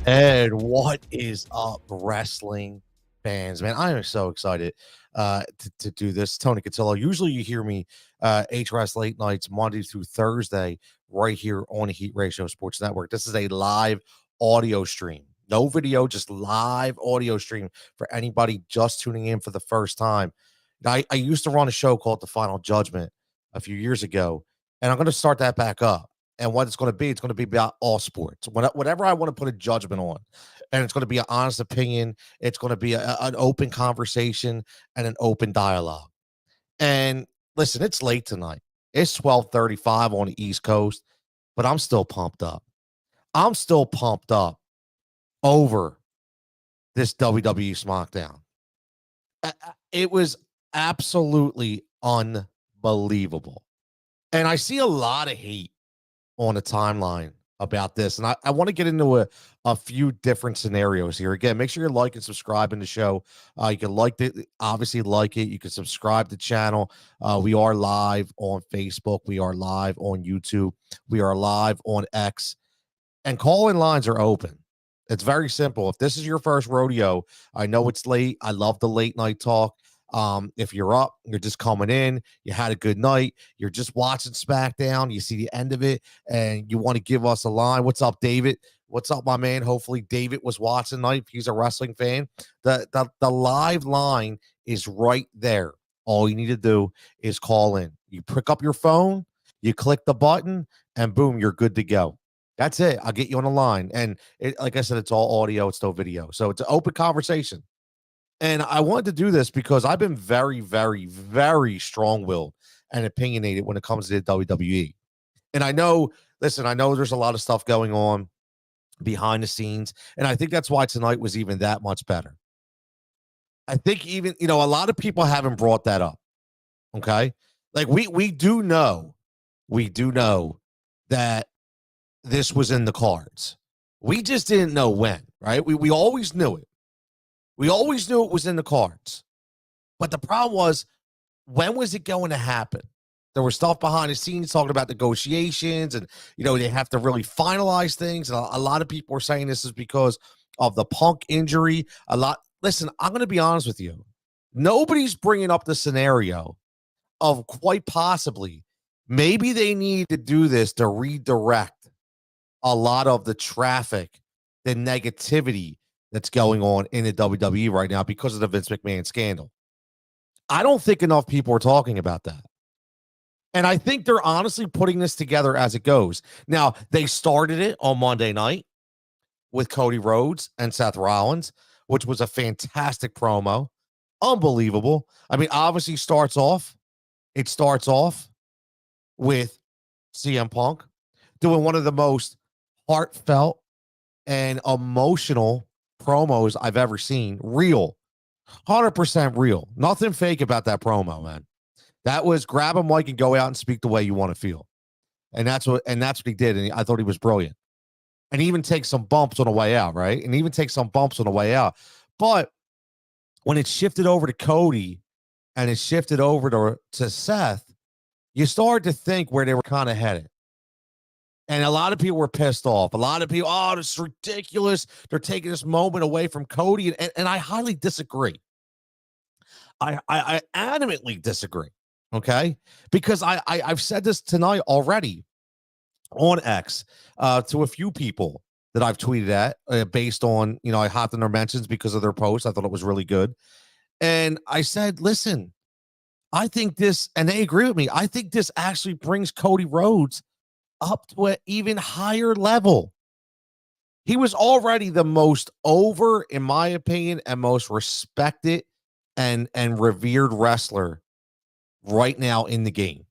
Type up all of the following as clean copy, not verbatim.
And what is up, wrestling fans? Man, I am so excited to do this. Tony Cutillo. Usually you hear me HRS late nights, Monday through Thursday, right here on the Heat Ratio Sports Network. This is a live audio stream. No video, just live audio stream for anybody just tuning in for the first time. I used to run a show called The Final Judgment a few years ago, and I'm going to start that back up. And what it's going to be about all sports. Whatever I want to put a judgment on, and it's going to be an honest opinion. It's going to be an open conversation and an open dialogue. And listen, it's late tonight. It's 12:35 on the East Coast, but I'm still pumped up. I'm still pumped up over this WWE Smackdown. It was absolutely unbelievable. And I see a lot of hate on a timeline about this. And I want to get into a few different scenarios here. Again, make sure you like and subscribe in the show. You can obviously like it. You can subscribe to the channel. We are live on Facebook. We are live on YouTube. We are live on X. And call-in lines are open. It's very simple. If this is your first rodeo, I know it's late. I love the late night talk. If you're up, you're just coming in, you had a good night, you're just watching SmackDown, you see the end of it, and you want to give us a line. What's up, David? What's up, my man? Hopefully David was watching tonight if he's a wrestling fan. The live line is right there. All you need to do is call in. You pick up your phone, you click the button, and boom, you're good to go. That's it. I'll get you on the line. And like I said, it's all audio, it's no video. So it's an open conversation. And I wanted to do this because I've been very, very, very strong-willed and opinionated when it comes to the WWE. And I know there's a lot of stuff going on behind the scenes. And I think that's why tonight was even that much better. I think even, a lot of people haven't brought that up. Okay. Like we do know that this was in the cards. We just didn't know when, right? We always knew it. We always knew it was in the cards. But the problem was, when was it going to happen? There was stuff behind the scenes talking about negotiations and, they have to really finalize things. And a lot of people are saying this is because of the Punk injury. Listen, I'm going to be honest with you. Nobody's bringing up the scenario of quite possibly maybe they need to do this to redirect a lot of the traffic, the negativity that's going on in the WWE right now because of the Vince McMahon scandal. I don't think enough people are talking about that. And I think they're honestly putting this together as it goes. Now, they started it on Monday night with Cody Rhodes and Seth Rollins, which was a fantastic promo. Unbelievable. I mean, obviously it starts off with CM Punk doing one of the most heartfelt and emotional promos I've ever seen. Real, 100% real. Nothing fake about that promo, man. That was grab a mic and go out and speak the way you want to feel. And that's what he did. And I thought he was brilliant. And even take some bumps on the way out, right? And even take some bumps on the way out. But when it shifted over to Cody and it shifted over to Seth, you started to think where they were kind of headed. And a lot of people were pissed off. A lot of people, this is ridiculous. They're taking this moment away from Cody. And I highly disagree. I adamantly disagree. Okay? Because I've said this tonight already on X to a few people that I've tweeted at based on, I hopped in their mentions because of their posts. I thought it was really good. And I said, listen, I think this, and they agree with me, I think this actually brings Cody Rhodes up to an even higher level. He was already the most over, in my opinion, and most respected and revered wrestler right now in the game.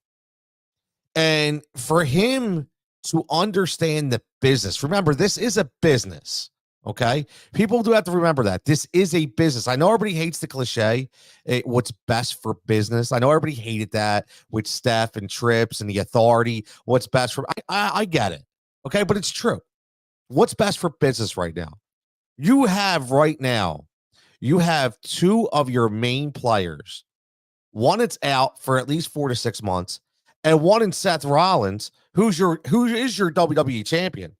And for him to understand the business, remember, this is a business. Okay. People do have to remember that this is a business. I know everybody hates the cliche, what's best for business. I know everybody hated that with Steph and Trips and the Authority. What's best for, I get it. Okay. But it's true. What's best for business right now? You have two of your main players. One that's out for at least 4 to 6 months, and one in Seth Rollins, who is your WWE champion.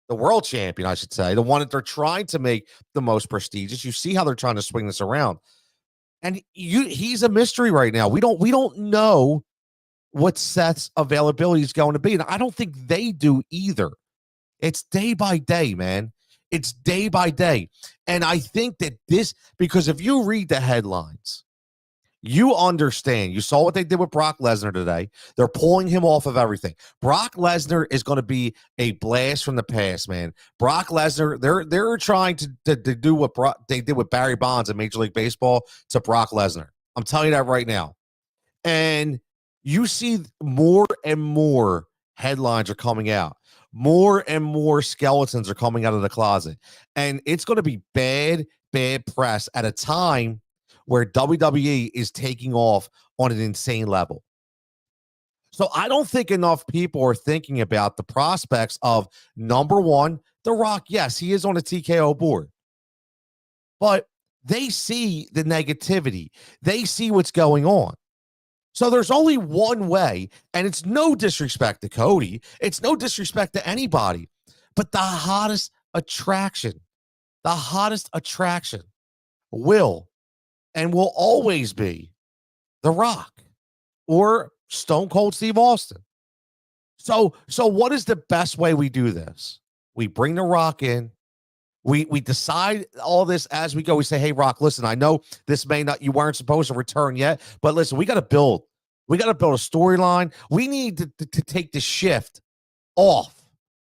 the world champion, I should say, the one that they're trying to make the most prestigious. You see how they're trying to swing this around. And he's a mystery right now. We don't know what Seth's availability is going to be. And I don't think they do either. It's day by day, man. It's day by day. And I think that because if you read the headlines, you understand. You saw what they did with Brock Lesnar today. They're pulling him off of everything. Brock Lesnar is going to be a blast from the past, man. Brock Lesnar, they're trying to do what they did with Barry Bonds in Major League Baseball to Brock Lesnar. I'm telling you that right now. And you see more and more headlines are coming out. More and more skeletons are coming out of the closet. And it's going to be bad press at a time where WWE is taking off on an insane level. So I don't think enough people are thinking about the prospects of, number one, The Rock. Yes, he is on a TKO board. But they see the negativity. They see what's going on. So there's only one way, and it's no disrespect to Cody. It's no disrespect to anybody. But the hottest attraction will and will always be The Rock or Stone Cold Steve Austin. So what is the best way we do this? We bring The Rock in. We decide all this as we go. We say, hey, Rock, listen, I know this you weren't supposed to return yet, but listen, we got to build. We got to build a storyline. We need to take the shift off.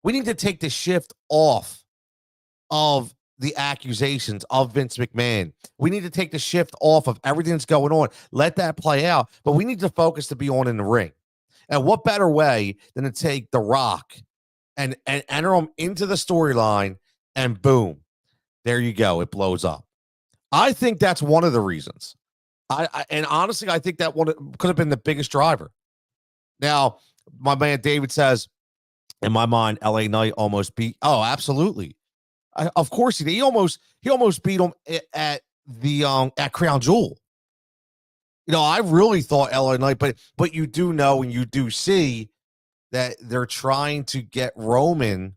We need to take the shift off of the accusations of Vince McMahon. We need to take the shift off of everything that's going on. Let that play out. But we need to focus to be on in the ring. And what better way than to take The Rock and enter him into the storyline, and boom, there you go. It blows up. I think that's one of the reasons. And honestly, I think that one could have been the biggest driver. Now, my man David says, in my mind, LA Knight almost beat. Oh, absolutely. Of course he did. He almost beat him at Crown Jewel. You know, I really thought LA Knight, but you do know and you do see that they're trying to get Roman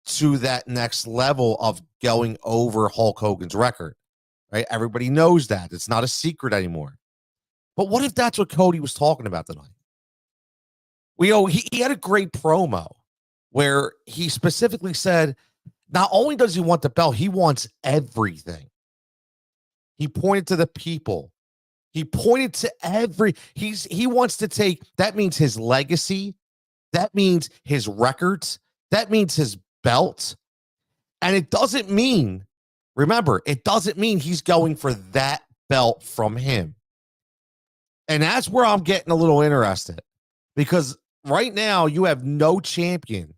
to that next level of going over Hulk Hogan's record, right? Everybody knows that. It's not a secret anymore. But what if that's what Cody was talking about tonight? He had a great promo where he specifically said, not only does he want the belt, he wants everything. He pointed to the people. He pointed to he wants to take, that means his legacy. That means his records. That means his belt. And it doesn't mean, remember, it doesn't mean he's going for that belt from him. And that's where I'm getting a little interested, because right now you have no champion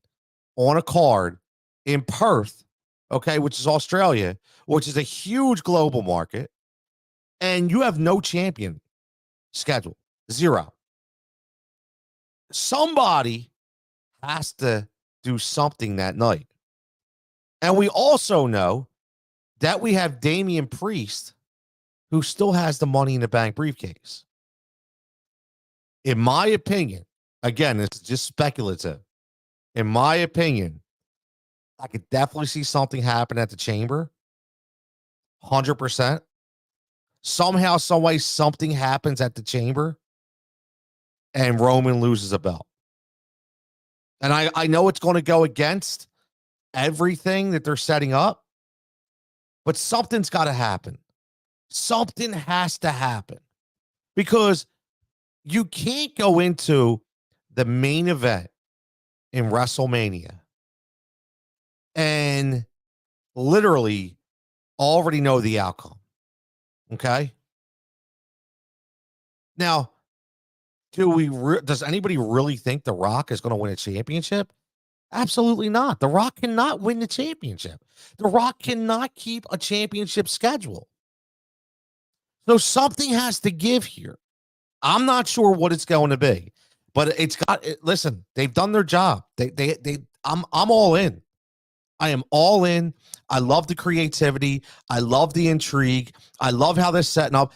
on a card in Perth, okay, which is Australia, which is a huge global market, and you have no champion scheduled. Zero. Somebody has to do something that night. And we also know that we have Damian Priest, who still has the Money in the Bank briefcase. In my opinion, again, it's just speculative. In my opinion, I could definitely see something happen at the Chamber. 100%. Somehow, some way, something happens at the Chamber and Roman loses a belt. And I know it's going to go against everything that they're setting up, but something's got to happen. Something has to happen, because you can't go into the main event in WrestleMania and literally already know the outcome. Okay. Now, does anybody really think The Rock is going to win a championship? Absolutely not. The Rock cannot win the championship. The Rock cannot keep a championship schedule. So something has to give here. I'm not sure what it's going to be, but listen, they've done their job. I'm all in. I am all in. I love the creativity. I love the intrigue. I love how they're setting up.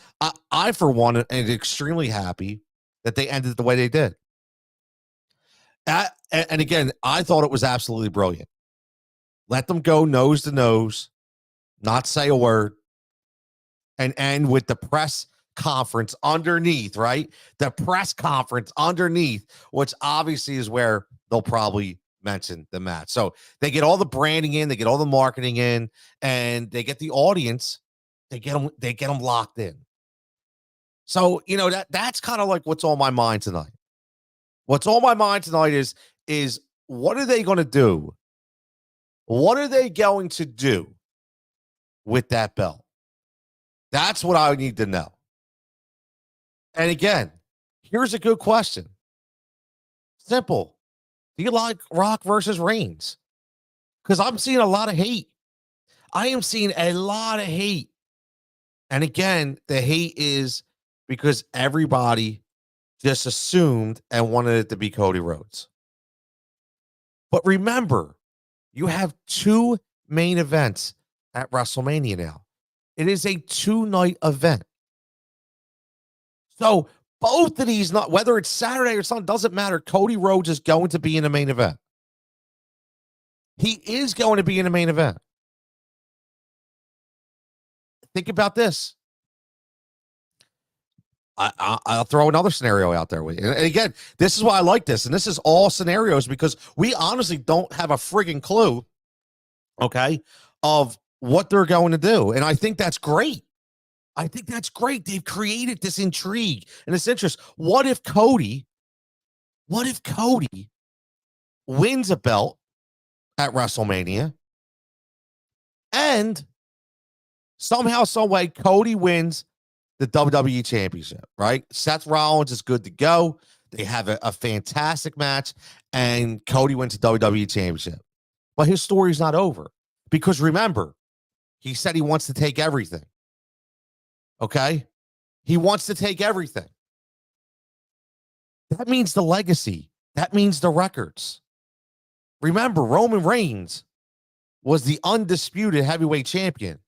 I for one, am extremely happy that they ended the way they did. And again, I thought it was absolutely brilliant. Let them go nose to nose, not say a word, and end with the press conference underneath, right? The press conference underneath, which obviously is where they'll probably mention the match. So they get all the branding in, they get all the marketing in, and they get the audience, they get them locked in. So, that's kind of like what's on my mind tonight. What's on my mind tonight is what are they going to do? What are they going to do with that belt? That's what I need to know. And again, here's a good question. Simple. Do you like Rock versus Reigns? Because I'm seeing a lot of hate. I am seeing a lot of hate. And again, the hate is because everybody just assumed and wanted it to be Cody Rhodes. But remember, you have 2 main events at WrestleMania now. It is a 2-night event. So both of these, not whether it's Saturday or Sunday, doesn't matter. Cody Rhodes is going to be in the main event. He is going to be in the main event. Think about this. I'll throw another scenario out there with you. And again, this is why I like this. And this is all scenarios because we honestly don't have a friggin' clue, okay, of what they're going to do. And I think that's great. I think that's great. They've created this intrigue and this interest. What if Cody wins a belt at WrestleMania and somehow, some way, Cody wins the WWE Championship, right? Seth Rollins is good to go. They have a fantastic match, and Cody wins the WWE Championship. But his story's not over because remember, he said he wants to take everything. Okay? He wants to take everything. That means the legacy. That means the records. Remember, Roman Reigns was the undisputed heavyweight champion.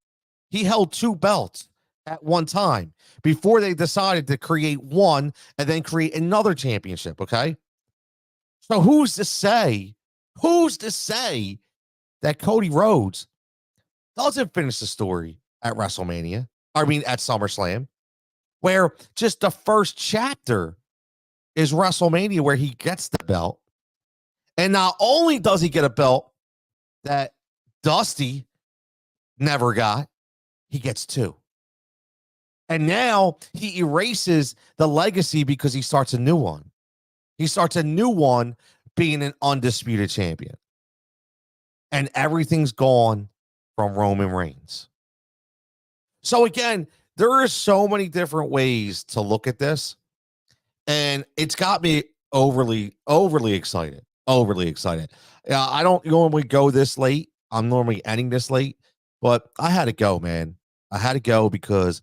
He held 2 belts at one time before they decided to create one and then create another championship, okay? So who's to say that Cody Rhodes doesn't finish the story at WrestleMania? I mean, at SummerSlam, where just the first chapter is WrestleMania where he gets the belt. And not only does he get a belt that Dusty never got, he gets 2. And now he erases the legacy because he starts a new one. He starts a new one being an undisputed champion. And everything's gone from Roman Reigns. So again, there are so many different ways to look at this. And it's got me overly excited. Overly excited. I don't normally go this late. I'm normally ending this late. But I had to go, man. I had to go because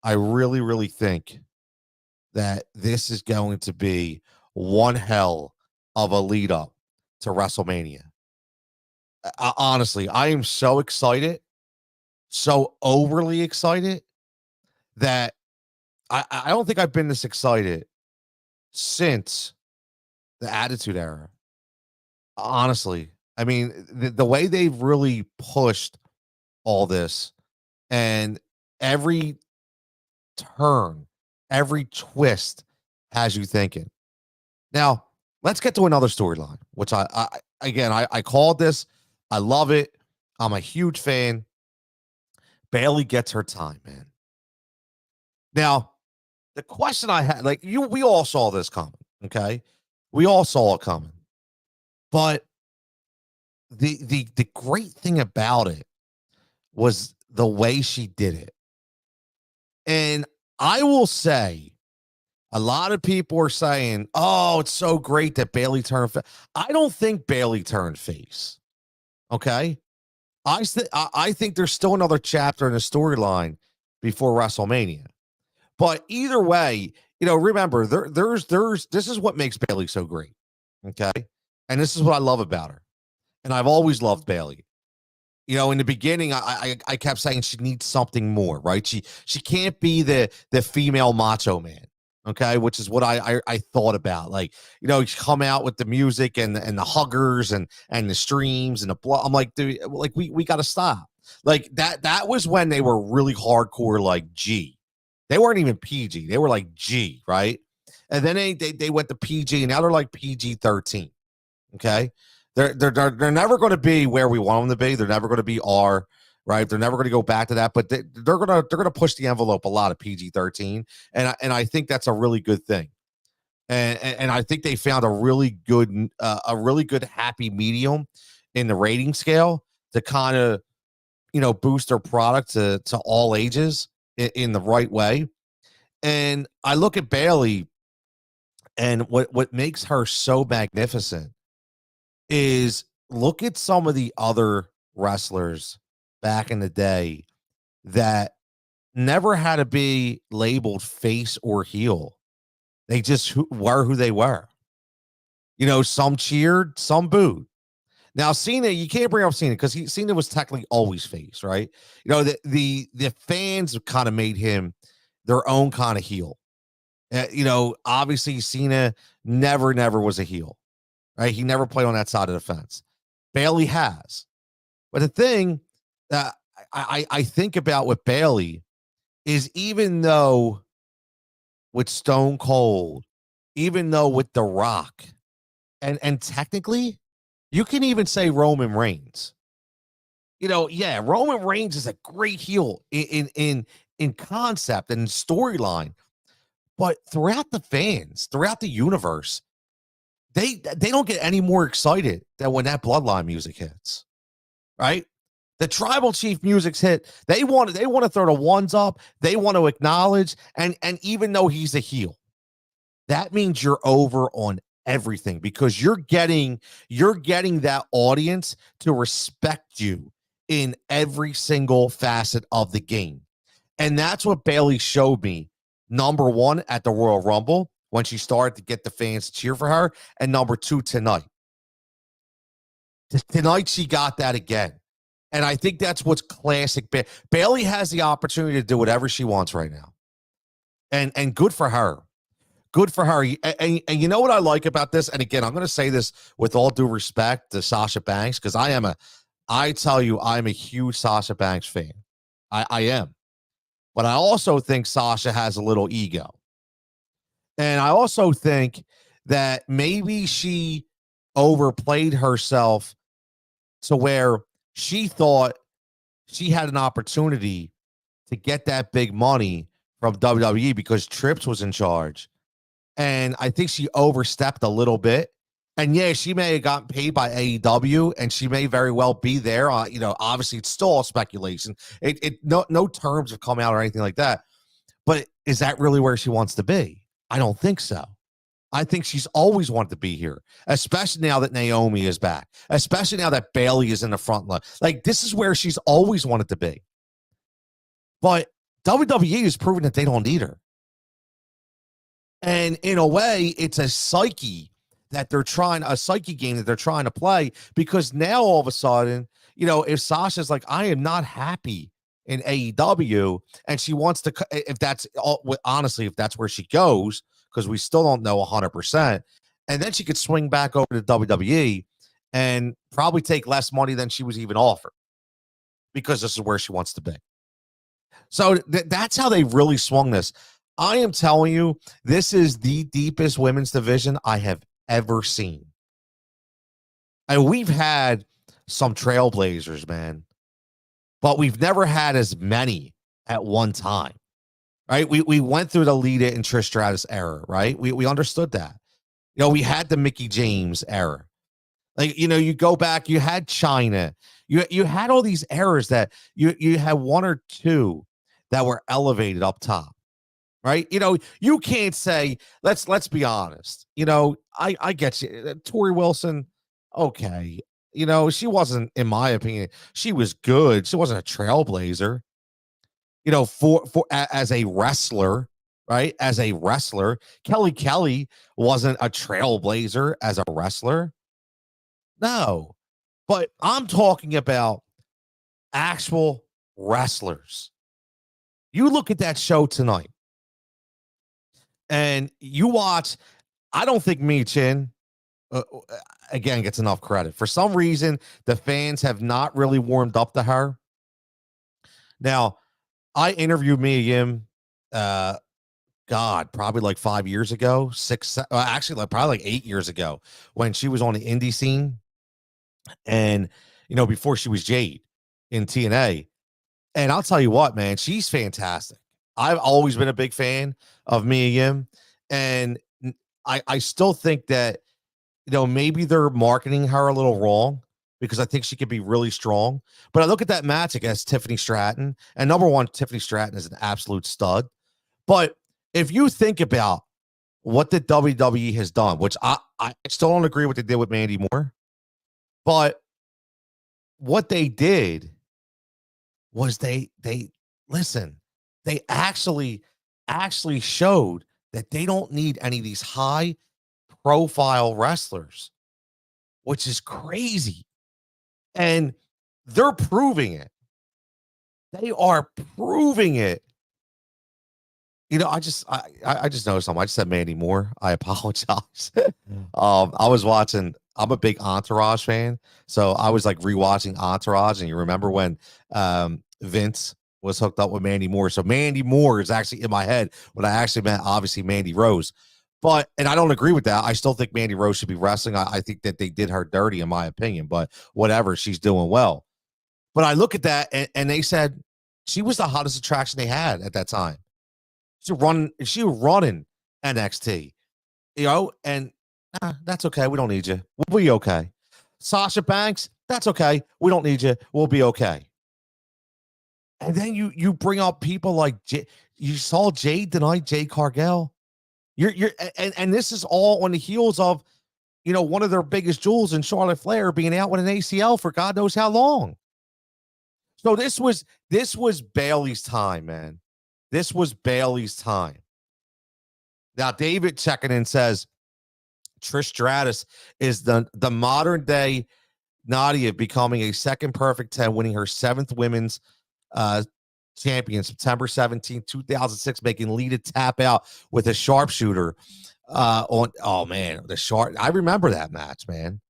I really, really think that this is going to be one hell of a lead up to WrestleMania. Honestly, I am so excited, so overly excited that I don't think I've been this excited since the Attitude Era. Honestly, I mean, the way they've really pushed all this and every turn, every twist has you thinking. Now, let's get to another storyline, which I called this. I love it. I'm a huge fan. Bayley gets her time, man. Now, the question I had, we all saw this coming, okay? We all saw it coming. But the great thing about it was the way she did it. And I will say, a lot of people are saying, oh, it's so great that Bayley turned face. I don't think Bayley turned face. Okay? I think there's still another chapter in the storyline before WrestleMania. But either way, remember, this is what makes Bayley so great. Okay? And this is what I love about her. And I've always loved Bayley. In the beginning, I kept saying she needs something more, right? She can't be the female macho man. Okay, which is what I thought about. Like, you come out with the music and the huggers and the streams and the blood. I'm like, dude, like we got to stop. Like that was when they were really hardcore, like G. They weren't even PG. They were like G, right? And then they went to PG, and now they're like PG-13. Okay, they're never going to be where we want them to be. They're never going to be R, right? They're never going to go back to that. But they're gonna push the envelope a lot of PG-13, and I think that's a really good thing. And I think they found a really good happy medium in the rating scale to kind of boost their product to all ages in the right way. And I look at Bayley, and what makes her so magnificent is look at some of the other wrestlers back in the day that never had to be labeled face or heel. They just were who they were. Some cheered, some booed. Now, Cena, you can't bring up Cena because Cena was technically always face, right? The fans kind of made him their own kind of heel. Obviously Cena never was a heel, right? He never played on that side of the fence. Bayley has. But the thing that I think about with Bayley is, even though with Stone Cold, even though with The Rock, and technically, you can even say Roman Reigns. Yeah, Roman Reigns is a great heel in concept and storyline, but throughout the fans, throughout the universe, they don't get any more excited than when that Bloodline music hits, right? The tribal chief music's hit. They want to throw the ones up. They want to acknowledge, and even though he's a heel, that means you're over on everything, because you're getting that audience to respect you in every single facet of the game. And that's what Bayley showed me. Number one, at the Royal Rumble, when she started to get the fans to cheer for her, and number two, tonight. Tonight she got that again. And I think that's what's classic. Bayley has the opportunity to do whatever she wants right now. And good for her. Good for her. And you know what I like about this? And again, I'm going to say this with all due respect to Sasha Banks, because I tell you, I'm a huge Sasha Banks fan. I am. But I also think Sasha has a little ego. And I also think that maybe she overplayed herself to where she thought she had an opportunity to get that big money from WWE because Trips was in charge. And I think she overstepped a little bit. And yeah, she may have gotten paid by AEW, and she may very well be there. Obviously it's still all speculation. No terms have come out or anything like that. But is that really where she wants to be? I don't think so. I think she's always wanted to be here, especially now that Naomi is back, especially now that Bayley is in the front line. Like, this is where she's always wanted to be. But WWE has proven that they don't need her. And in a way, it's a psyche game that they're trying to play, because now all of a sudden, if Sasha's like, I am not happy in AEW, and she wants to, if that's where she goes, because we still don't know 100%, and then she could swing back over to WWE and probably take less money than she was even offered, because this is where she wants to be. So that's how they really swung this. I am telling you, this is the deepest women's division I have ever seen. And we've had some trailblazers, man, but we've never had as many at one time, right? We went through the Lita and Trish Stratus era, right? We understood that. We had the Mickie James era. Like, you go back, you had China. You had all these eras that you had one or two that were elevated up top. Right? You can't say, let's be honest. I get you. Tori Wilson, okay. She wasn't, in my opinion, she was good. She wasn't a trailblazer. As a wrestler, right? As a wrestler, Kelly wasn't a trailblazer as a wrestler. No. But I'm talking about actual wrestlers. You look at that show tonight. And you watch, I don't think Mia Chin, again, gets enough credit. For some reason, the fans have not really warmed up to her. Now, I interviewed Mia Yim, God, probably like 5 years ago, actually, like probably like 8 years ago, when she was on the indie scene, and before she was Jade in TNA. And I'll tell you what, man, she's fantastic. I've always been a big fan of Mia Yim, and I still think that maybe they're marketing her a little wrong, because I think she could be really strong. But I look at that match against Tiffany Stratton, and number one, Tiffany Stratton is an absolute stud. But if you think about what the WWE has done, which I still don't agree with what they did with Mandy Moore, but what they did was they listen, they actually showed that they don't need any of these high profile wrestlers, which is crazy. And they're proving it. They are proving it. I just noticed something. I just said Mandy Moore. I apologize. I was watching. I'm a big Entourage fan, so I was like rewatching Entourage, and you remember when Vince was hooked up with Mandy Moore. So Mandy Moore is actually in my head when I actually meant obviously Mandy Rose. And I don't agree with that. I still think Mandy Rose should be wrestling. I think that they did her dirty, in my opinion. But whatever, she's doing well. But I look at that, and they said she was the hottest attraction they had at that time. She was running NXT, and that's okay. We don't need you. We'll be okay. Sasha Banks, that's okay. We don't need you. We'll be okay. And then you bring up people like you saw Jade tonight, Jade Cargill. And this is all on the heels of one of their biggest jewels in Charlotte Flair being out with an ACL for God knows how long. So this was Bayley's time, man. This was Bayley's time. Now, David checking in says Trish Stratus is the modern day Nadia, becoming a second perfect 10, winning her 7th women's champion September 17, 2006, making Lita tap out with a sharpshooter I remember that match, man.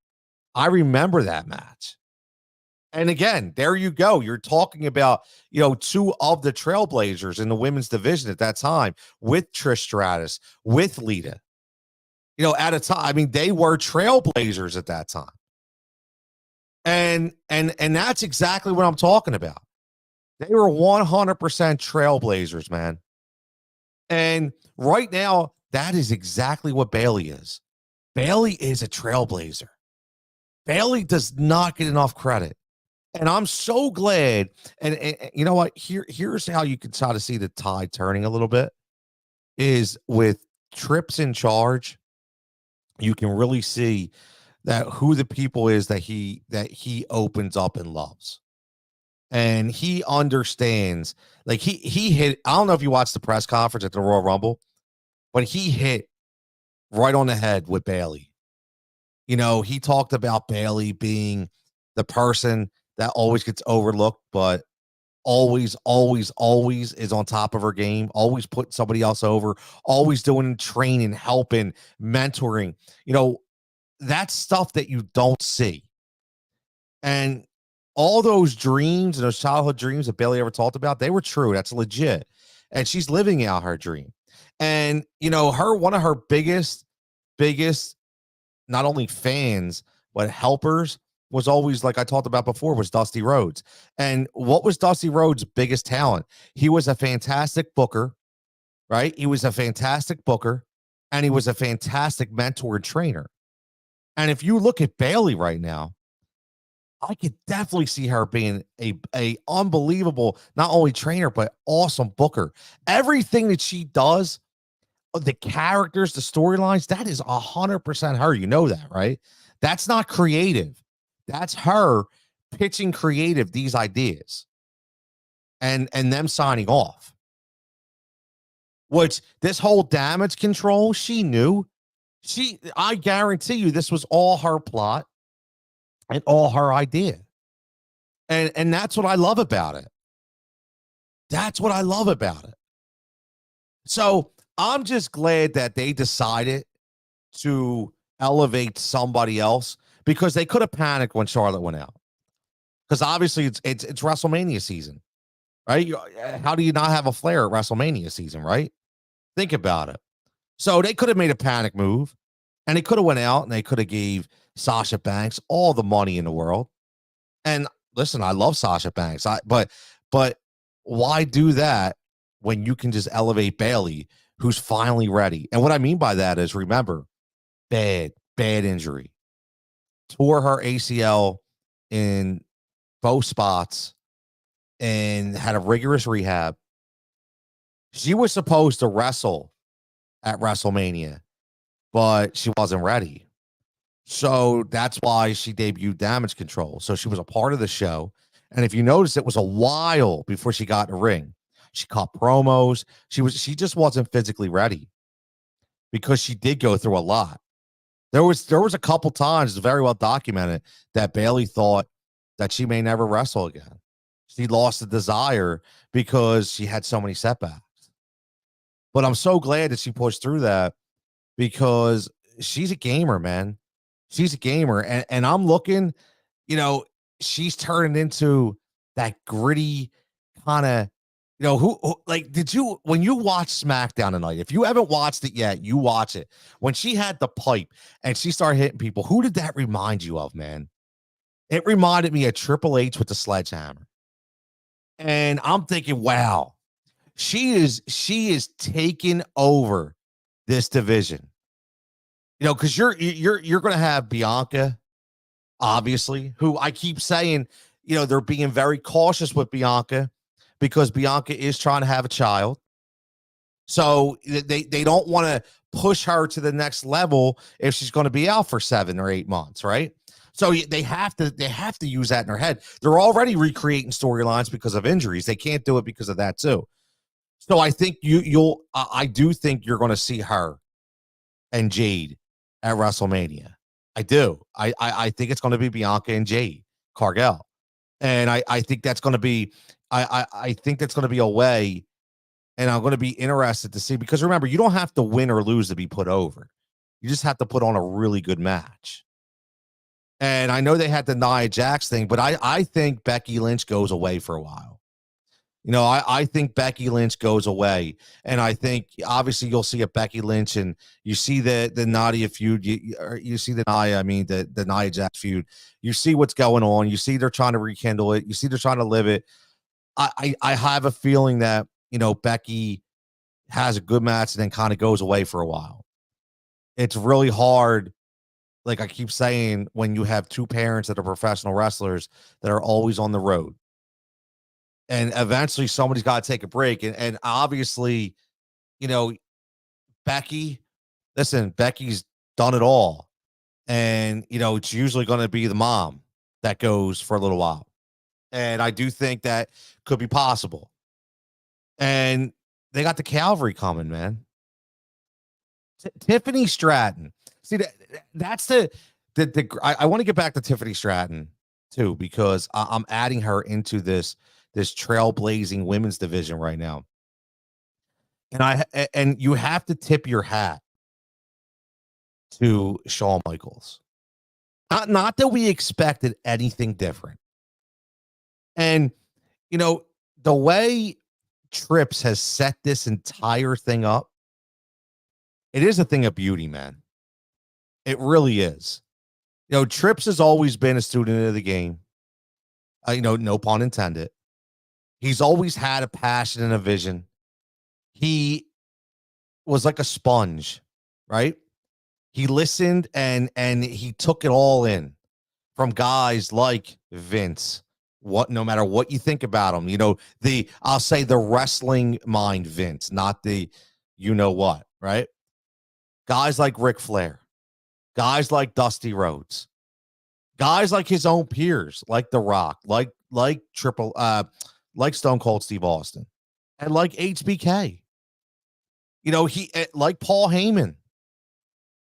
I remember that match. And again, there you go. You're talking about, two of the trailblazers in the women's division at that time, with Trish Stratus, with Lita. At a time, I mean, they were trailblazers at that time. And that's exactly what I'm talking about. They were 100% trailblazers, man. And right now, that is exactly what Bayley is. Bayley is a trailblazer. Bayley does not get enough credit. And I'm so glad. And you know what? Here's how you can try to see the tide turning a little bit, is with Trips in charge. You can really see that who the people is that he opens up and loves. And he understands, like he hit, I don't know if you watched the press conference at the Royal Rumble, but he hit right on the head with Bayley. He talked about Bayley being the person that always gets overlooked, but always is on top of her game, always putting somebody else over, always doing training, helping, mentoring. That's stuff that you don't see. And all those dreams and those childhood dreams that Bayley ever talked about, they were true. That's legit. And she's living out her dream. And, one of her biggest, not only fans, but helpers was always, like I talked about before, was Dusty Rhodes. And what was Dusty Rhodes' biggest talent? He was a fantastic booker, right? He was a fantastic booker, and he was a fantastic mentor and trainer. And if you look at Bayley right now, I could definitely see her being a unbelievable, not only trainer, but awesome booker. Everything that she does, the characters, the storylines, that is 100% her. You know that, right? That's not creative. That's her pitching creative these ideas and them signing off. Which, this whole damage control, she knew. I guarantee you this was all her plot and all her idea. And that's what I love about it. That's what I love about it. So I'm just glad that they decided to elevate somebody else because they could have panicked when Charlotte went out. Because obviously it's WrestleMania season, right? How do you not have a Flair at WrestleMania season, right? Think about it. So they could have made a panic move, and they could have went out and they could have gave Sasha Banks all the money in the world. And listen, I love Sasha Banks, but why do that when you can just elevate Bayley, who's finally ready? And what I mean by that is, remember, bad injury, tore her ACL in both spots and had a rigorous rehab. She was supposed to wrestle at WrestleMania, but she wasn't ready. So that's why she debuted Damage Control. So she was a part of the show. And if you notice, it was a while before she got in the ring. She caught promos. She just wasn't physically ready because she did go through a lot. There was a couple times, very well documented, that Bayley thought that she may never wrestle again. She lost the desire because she had so many setbacks. But I'm so glad that she pushed through that because she's a gamer, man. She's a gamer. And I'm looking, she's turning into that gritty kind of, who like, when you watch SmackDown tonight, if you haven't watched it yet, you watch it. When she had the pipe and she started hitting people, who did that remind you of, man? It reminded me of Triple H with the sledgehammer. And I'm thinking, wow, she is taking over this division. Because you're going to have Bianca, obviously, who I keep saying, they're being very cautious with Bianca because Bianca is trying to have a child. So they don't want to push her to the next level if she's going to be out for 7 or 8 months, right? So they have to use that in their head. They're already recreating storylines because of injuries. They can't do it because of that too. So I think I do think you're going to see her and Jade at WrestleMania. I do. I think it's going to be Bianca and Jade Cargill. And I think that's going to be, I think that's going to be a way. And I'm going to be interested to see, because remember, you don't have to win or lose to be put over. You just have to put on a really good match. And I know they had the Nia Jax thing, but I think Becky Lynch goes away for a while. I think Becky Lynch goes away. And I think, obviously, you'll see a Becky Lynch, and you see the Nadia feud. You see the Nia Jax feud. You see what's going on. You see they're trying to rekindle it. You see they're trying to live it. I have a feeling that, Becky has a good match and then kind of goes away for a while. It's really hard. Like I keep saying, when you have two parents that are professional wrestlers that are always on the road, and eventually somebody's got to take a break. And obviously, Becky's done it all. And, it's usually going to be the mom that goes for a little while. And I do think that could be possible. And they got the Calvary coming, man. Tiffany Stratton. See, that's I want to get back to Tiffany Stratton too, because I'm adding her into this trailblazing women's division right now. And you have to tip your hat to Shawn Michaels. Not that we expected anything different. And, the way Trips has set this entire thing up, it is a thing of beauty, man. It really is. Trips has always been a student of the game. No pun intended. He's always had a passion and a vision. He was like a sponge, right? He listened and he took it all in from guys like Vince. No matter what you think about him, I'll say the wrestling mind Vince, not the what, right? Guys like Ric Flair, guys like Dusty Rhodes, guys like his own peers, like The Rock, like Stone Cold Steve Austin, and like HBK. He like Paul Heyman.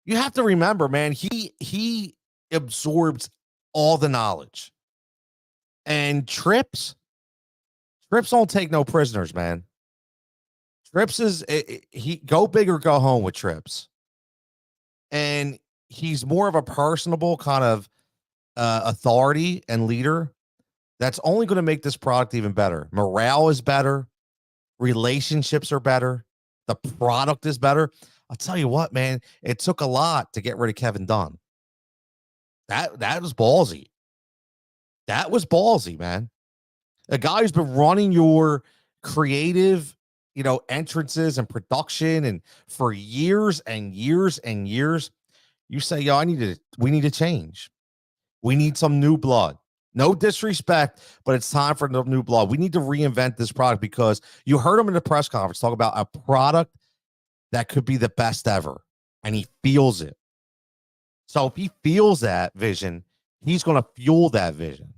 You have to remember, man, he absorbs all the knowledge. And Trips don't take no prisoners, man. Trips is he go big or go home with Trips, and he's more of a personable kind of authority and leader. That's only going to make this product even better. Morale is better. Relationships are better. The product is better. I'll tell you what, man, it took a lot to get rid of Kevin Dunn. That was ballsy. That was ballsy, man. A guy who's been running your creative, entrances and production and for years and years and years. You say, yo, we need to change. We need some new blood. No disrespect, but it's time for new blood. We need to reinvent this product because you heard him in the press conference talk about a product that could be the best ever, and he feels it. So if he feels that vision, he's going to fuel that vision.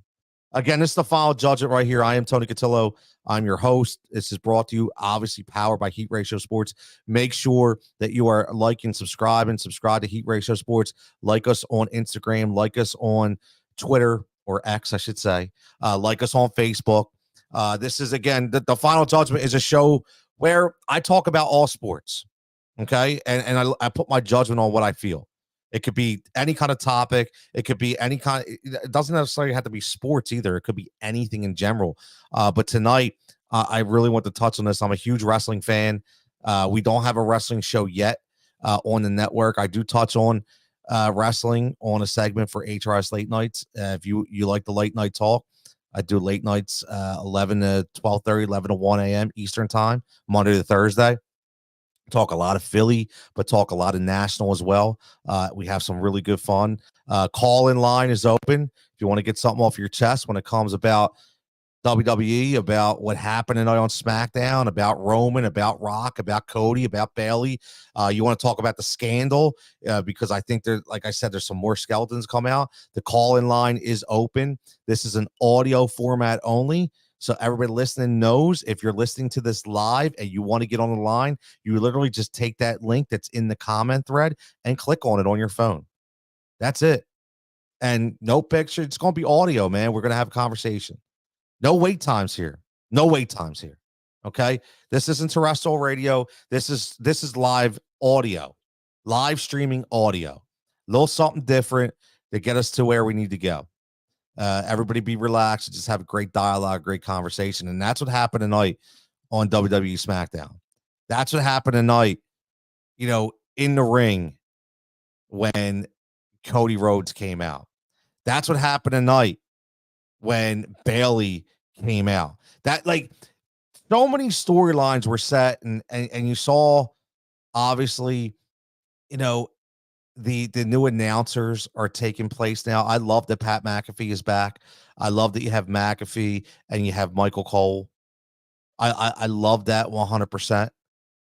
Again, this is the Final Judgement right here. I am Tony Cutillo. I'm your host. This is brought to you, obviously, powered by Heat Ratio Sports. Make sure that you are liking, subscribe to Heat Ratio Sports. Like us on Instagram. Like us on Twitter, or X, I should say. Like us on Facebook. This is, again, the Final Judgement is a show where I talk about all sports, okay? And I put my judgment on what I feel. It could be any kind of topic. It could be any kind. It doesn't necessarily have to be sports either. It could be anything in general. But tonight, I really want to touch on this. I'm a huge wrestling fan. We don't have a wrestling show yet on the network. I do touch on wrestling on a segment for HRS Late Nights. If you like the late night talk, I do late nights 11 to 12:30, 11 to 1 a.m. Eastern time, Monday to Thursday. Talk a lot of Philly, but talk a lot of national as well. We have some really good fun. Call-in line is open if you want to get something off your chest when it comes about WWE, about what happened tonight on SmackDown, about Roman, about Rock, about Cody, about Bayley. You want to talk about the scandal because I think like I said, there's some more skeletons come out. The call-in line is open. This is an audio format only. So everybody listening knows if you're listening to this live and you want to get on the line, you literally just take that link that's in the comment thread and click on it on your phone. That's it. And no picture. It's going to be audio, man. We're going to have a conversation. No wait times here. No wait times here. Okay. This isn't terrestrial radio. This is live audio, live streaming audio. A little something different to get us to where we need to go. Everybody be relaxed. Just have a great dialogue, great conversation. And that's what happened tonight on WWE Smackdown. That's what happened tonight, in the ring when Cody Rhodes came out. That's what happened tonight when Bayley came out. That, like, so many storylines were set, and you saw, obviously, the new announcers are taking place now. I love that Pat McAfee is back. I love that you have McAfee and you have Michael Cole. I love that 100%.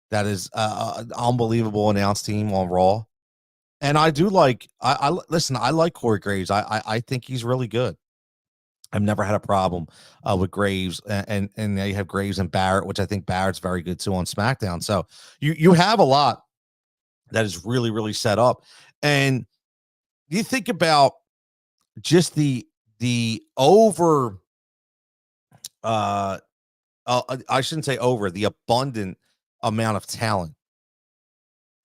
That is an unbelievable announce team on Raw. And I do like, listen, I like Corey Graves. I think he's really good. I've never had a problem with Graves, and now you have Graves and Barrett, which I think Barrett's very good too on SmackDown. So you have a lot that is really, really set up. And you think about just the over, I shouldn't say over, the abundant amount of talent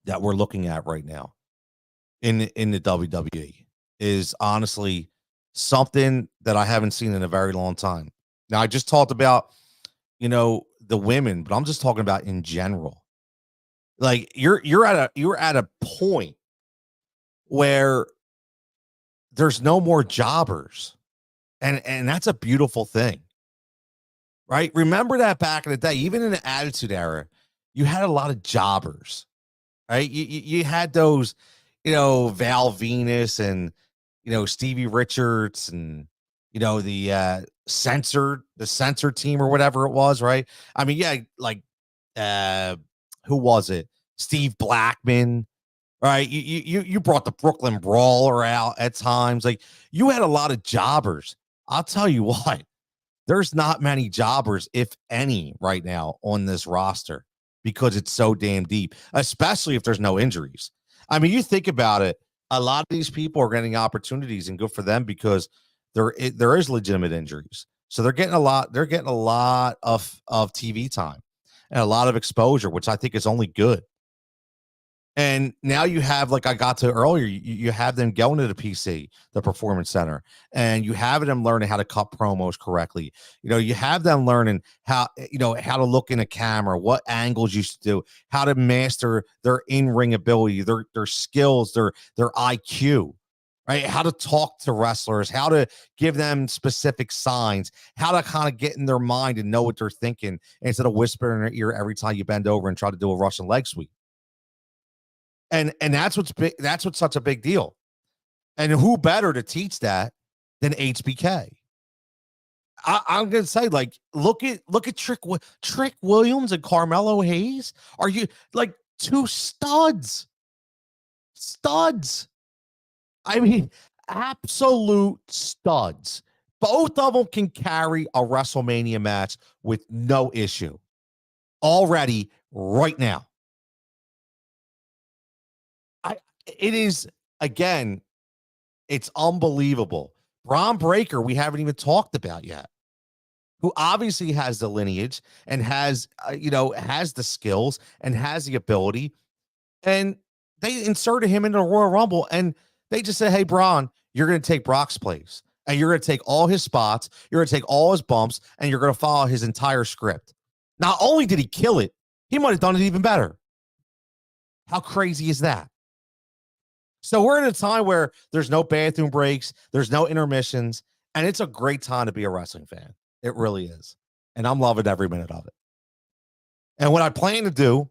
that we're looking at right now in the WWE is honestly something that I haven't seen in a very long time. Now, I just talked about, the women, but I'm just talking about in general. Like you're at a point where there's no more jobbers. And that's a beautiful thing. Right? Remember that back in the day, even in the Attitude Era, you had a lot of jobbers. Right? You had those, Val Venus and Stevie Richards and the censor team or whatever it was, right? I mean, yeah, like who was it? Steve Blackman, right? You brought the Brooklyn Brawler out at times. Like, you had a lot of jobbers. I'll tell you what, there's not many jobbers, if any, right now on this roster because it's so damn deep, especially if there's no injuries. I mean, you think about it, a lot of these people are getting opportunities, and good for them because there is legitimate injuries. So they're getting a lot of TV time. and a lot of exposure, which I think is only good. And now you have, like I got to earlier, you have them going to the PC, the Performance Center, and you have them learning how to cut promos correctly. You have them learning how, how to look in a camera, what angles you should do, how to master their in-ring ability, their skills, their IQ, right? How to talk to wrestlers, how to give them specific signs, how to kind of get in their mind and know what they're thinking instead of whispering in their ear every time you bend over and try to do a Russian leg sweep. And that's what's big. That's what's such a big deal. And who better to teach that than HBK? I'm gonna say, like, look at Trick Williams and Carmelo Hayes. Are you like two studs? Studs. I mean, absolute studs. Both of them can carry a WrestleMania match with no issue already right now. It is, again, it's unbelievable. Braun Breaker, we haven't even talked about yet, who obviously has the lineage and has, has the skills and has the ability. And they inserted him into the Royal Rumble, and they just said, hey, Braun, you're going to take Brock's place, and you're going to take all his spots, you're going to take all his bumps, and you're going to follow his entire script. Not only did he kill it, he might have done it even better. How crazy is that? So we're in a time where there's no bathroom breaks, there's no intermissions, and it's a great time to be a wrestling fan. It really is. And I'm loving every minute of it. And what I plan to do,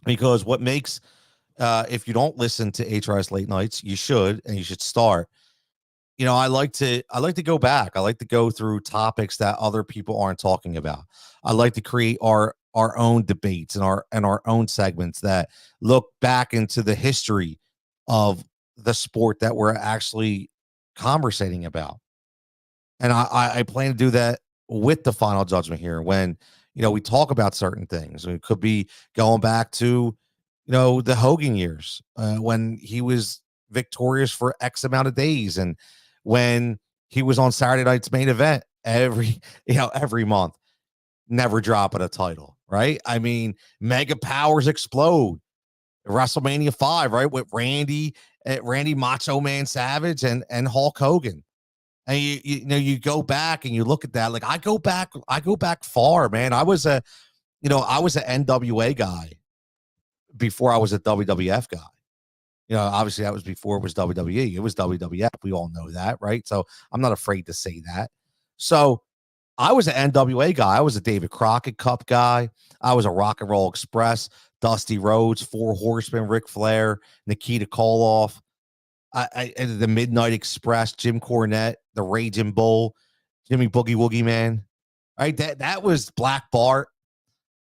because what makes, if you don't listen to HRS Late Nights, you should, and you should start. I like to go back. I like to go through topics that other people aren't talking about. I like to create our own debates and our own segments that look back into the history of the sport that we're actually conversating about. And I plan to do that with the Final Judgment here when, we talk about certain things. It could be going back to, the Hogan years when he was victorious for X amount of days, and when he was on Saturday Night's Main Event every month, never dropping a title, right? I mean, Mega Powers explode. WrestleMania 5, right, with Randy Macho Man Savage and Hulk Hogan. And you go back and you look at that. Like, I go back far, man. I was an NWA guy before I was a WWF guy. Obviously that was before it was WWE. It was WWF. We all know that, right? So I'm not afraid to say that. So I was an NWA guy. I was a David Crockett Cup guy. I was a Rock and Roll Express, Dusty Rhodes, Four Horsemen, Ric Flair, Nikita Koloff, the Midnight Express, Jim Cornette, the Raging Bull, Jimmy Boogie Woogie Man. Right, that was Black Bart.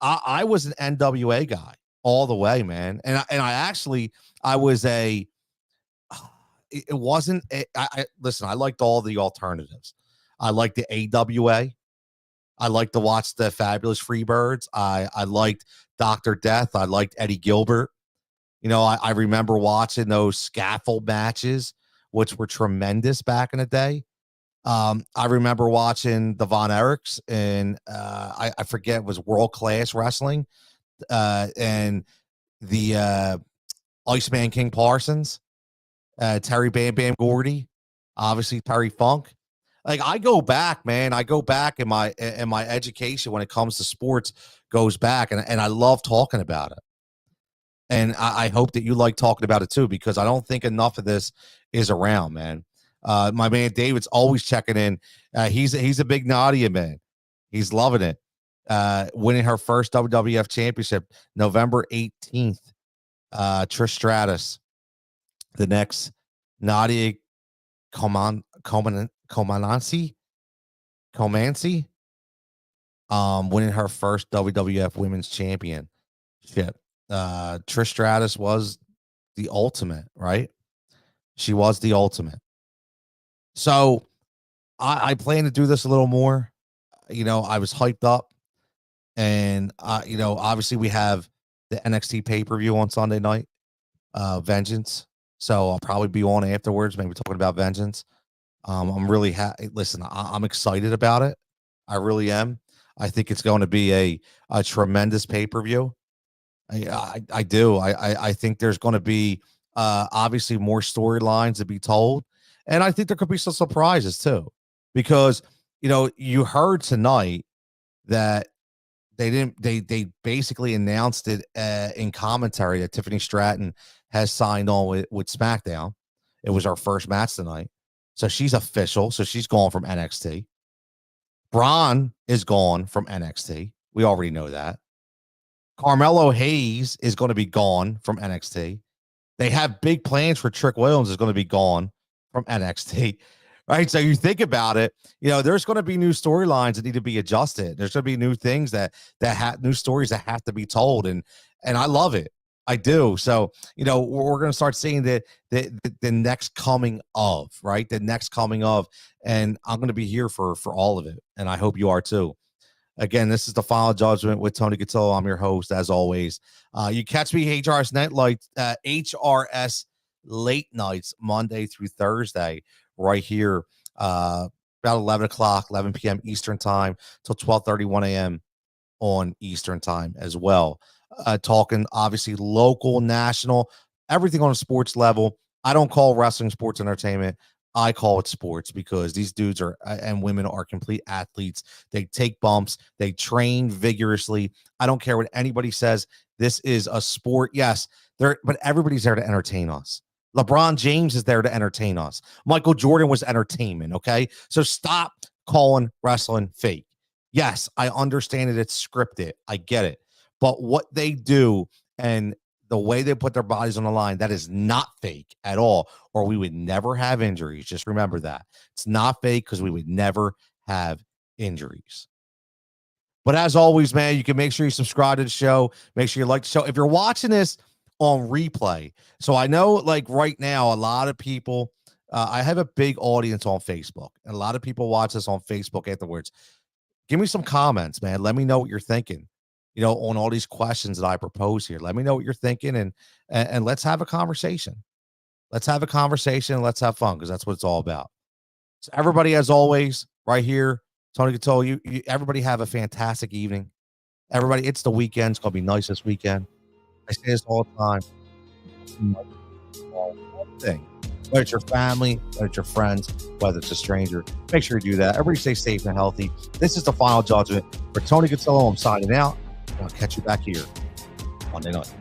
I was an NWA guy all the way, man. And I was a. It wasn't. Listen. I liked all the alternatives. I liked the AWA. I liked to watch the Fabulous Freebirds. I liked Dr. Death. I liked Eddie Gilbert. I remember watching those scaffold matches, which were tremendous back in the day. I remember watching the Von Erichs, and I forget, it was World Class Wrestling, and the Iceman King Parsons, Terry Bam Bam Gordy, obviously Terry Funk. Like, I go back, man. I go back in my education when it comes to sports goes back, and I love talking about it. And I hope that you like talking about it too, because I don't think enough of this is around, man. My man David's always checking in. He's a big Nadia man. He's loving it. Winning her first WWF championship November 18th. Trish Stratus, the next Nadia Comaneci, winning her first WWF Women's Championship. Trish Stratus was the ultimate, right? She was the ultimate. So I plan to do this a little more. I was hyped up, and obviously we have the NXT pay-per-view on Sunday night, Vengeance. So I'll probably be on afterwards, maybe talking about Vengeance. I'm really happy. Listen, I'm excited about it. I really am. I think it's going to be a tremendous pay-per-view. I do. I think there's going to be obviously more storylines to be told, and I think there could be some surprises too, because you heard tonight that they basically announced it in commentary that Tiffany Stratton has signed on with SmackDown. It was our first match tonight, so she's official. So she's gone from NXT. Braun is gone from NXT. We already know that. Carmelo Hayes is going to be gone from NXT. They have big plans for Trick Williams is going to be gone from NXT. Right. So you think about it, there's going to be new storylines that need to be adjusted. There's going to be new things that new stories that have to be told. And I love it. I do. So, we're going to start seeing the next coming of, right? The next coming of, and I'm going to be here for all of it. And I hope you are too. Again, this is the Final Judgment with Tony Cutillo. I'm your host, as always. You catch me HRS late nights, Monday through Thursday, right here, about 11 p.m. Eastern time till 12:31 a.m. on Eastern time as well. Talking obviously local, national, everything on a sports level. I don't call wrestling sports entertainment. I call it sports because these dudes are and women are complete athletes. They take bumps. They train vigorously. I don't care what anybody says. This is a sport. Yes, but everybody's there to entertain us. LeBron James is there to entertain us. Michael Jordan was entertainment. Okay, so stop calling wrestling fake. Yes, I understand it. It's scripted. I get it. But what they do and the way they put their bodies on the line, that is not fake at all, or we would never have injuries. Just remember that. It's not fake because we would never have injuries. But as always, man, you can make sure you subscribe to the show. Make sure you like the show. If you're watching this on replay, so I know like right now, a lot of people, I have a big audience on Facebook, and a lot of people watch this on Facebook afterwards. Give me some comments, man. Let me know what you're thinking. On all these questions that I propose here. Let me know what you're thinking, and let's have a conversation. Let's have a conversation. Let's have fun, because that's what it's all about. So everybody, as always, right here, Tony Cutillo, you everybody have a fantastic evening. Everybody, it's the weekend. It's going to be nice this weekend. I say this all the time. Thing. Whether it's your family, whether it's your friends, whether it's a stranger, make sure you do that. Everybody stay safe and healthy. This is the Final Judgment. For Tony Cutillo, I'm signing out. I'll catch you back here Monday night.